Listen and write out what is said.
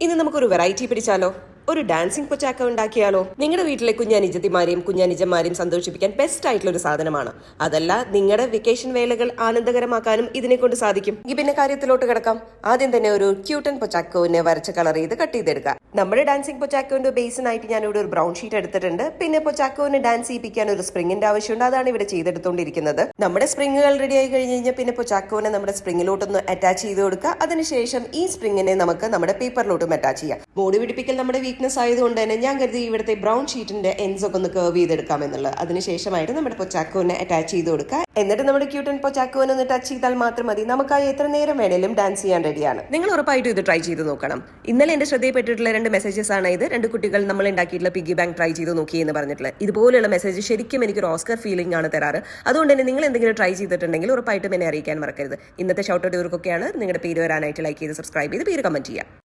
ഇന്ന് നമുക്കൊരു വെറൈറ്റി പിടിച്ചാലോ? ഒരു ഡാൻസിങ് പൊച്ചാക്ക ഉണ്ടാക്കിയാലോ? നിങ്ങളുടെ വീട്ടിലെ കുഞ്ഞാനിജത്തിമാരെയും കുഞ്ഞാനിജന്മാരെയും സന്തോഷിപ്പിക്കാൻ ബെസ്റ്റ് ആയിട്ടുള്ള ഒരു സാധനമാണ്. അതല്ല, നിങ്ങളുടെ വെക്കേഷൻ വേളകൾ ആനന്ദകരമാക്കാനും ഇതിനെ കൊണ്ട് സാധിക്കും. ഈ പിന്നെ കാര്യത്തിലോട്ട് കിടക്കാം. ആദ്യം തന്നെ ഒരു ക്യൂട്ടൻ പൊച്ചാക്കോനെ വരച്ച് കളർ ചെയ്ത് കട്ട് ചെയ്തെടുക്കാം. നമ്മുടെ ഡാൻസിങ് പൊച്ചാക്കോന്റെ ബേസിനായിട്ട് ഞാനിവിടെ ഒരു ബ്രൗൺ ഷീറ്റ് എടുത്തിട്ടുണ്ട്. പിന്നെ പൊച്ചാക്കോനെ ഡാൻസ് ചെയ്യിപ്പിക്കാൻ ഒരു സ്പ്രിങ്ങിന്റെ ആവശ്യമുണ്ട്. അതാണ് ഇവിടെ ചെയ്തെടുത്തോണ്ടിരിക്കുന്നത്. നമ്മുടെ സ്പ്രിങ്ങുകൾ റെഡി ആയി കഴിഞ്ഞ് കഴിഞ്ഞാൽ പിന്നെ പൊച്ചാക്കോനെ നമ്മുടെ സ്പ്രിങ്ങിലോട്ടൊന്ന് അറ്റാച്ച് ചെയ്ത് കൊടുക്കുക. അതിനുശേഷം ഈ സ്പ്രിങ്ങിനെ നമുക്ക് നമ്മുടെ പേപ്പറിലോട്ടും അറ്റാച്ച് ചെയ്യാം. മോടി പിടിപ്പിക്കൽ നമ്മുടെ വീക്ക്നെസ് ആയതുകൊണ്ട് തന്നെ ഞാൻ കരുതി ഇവിടുത്തെ ബ്രൗൺ ഷീറ്റിന്റെ എൻഡ്സ് ഒക്കെ ഒന്ന് കർവ് ചെയ്തെടുക്കാം എന്നുള്ളത്. അതിനുശേഷമായിട്ട് നമ്മുടെ പൊച്ചാക്കോനെ അറ്റാച്ച് ചെയ്ത് കൊടുക്കുക. എന്നിട്ട് നമ്മുടെ ക്യൂട്ടൻ പൊച്ചാക്കോനെ ഒന്ന് ടച്ച് ചെയ്താൽ മാത്രം മതി. നമുക്കായി എത്ര നേരം വേണേലും ഡാൻസ് ചെയ്യാൻ റെഡിയാണ്. നിങ്ങൾ ഉറപ്പായിട്ടും ഇത് ട്രൈ ചെയ്ത് നോക്കണം. ഇന്നലെ എന്റെ ശ്രദ്ധയിൽപ്പെട്ടിട്ടുള്ള 2 മെസ്സേജസ് ആണ് ഇത്. 2 കുട്ടികൾ നമ്മൾ ഉണ്ടാക്കിയിട്ടുള്ള പിഗി ബാങ്ക് ട്രൈ ചെയ്ത് നോക്കി എന്ന് പറഞ്ഞിട്ടുള്ളത്. ഇതുപോലെയുള്ള മെസ്സേജ് ശരിക്കും എനിക്കൊരു ഓസ്കർ ഫീലിംഗ് ആണ് തരാറ്. അതുകൊണ്ട് തന്നെ നിങ്ങൾ എന്തെങ്കിലും ട്രൈ ചെയ്തിട്ടുണ്ടെങ്കിൽ ഉറപ്പായിട്ടും എന്നെ അറിയിക്കാൻ മറക്കരുത്. ഇന്നത്തെ ഷൗട്ട് ഔട്ട് ഇവർക്കൊക്കെയാണ്. നിങ്ങളുടെ പേര് വരാനായിട്ട് ലൈക്ക് ചെയ്ത് സബ്സ്ക്രൈബ് ചെയ്ത് പേര് കമന്റ് ചെയ്യാം.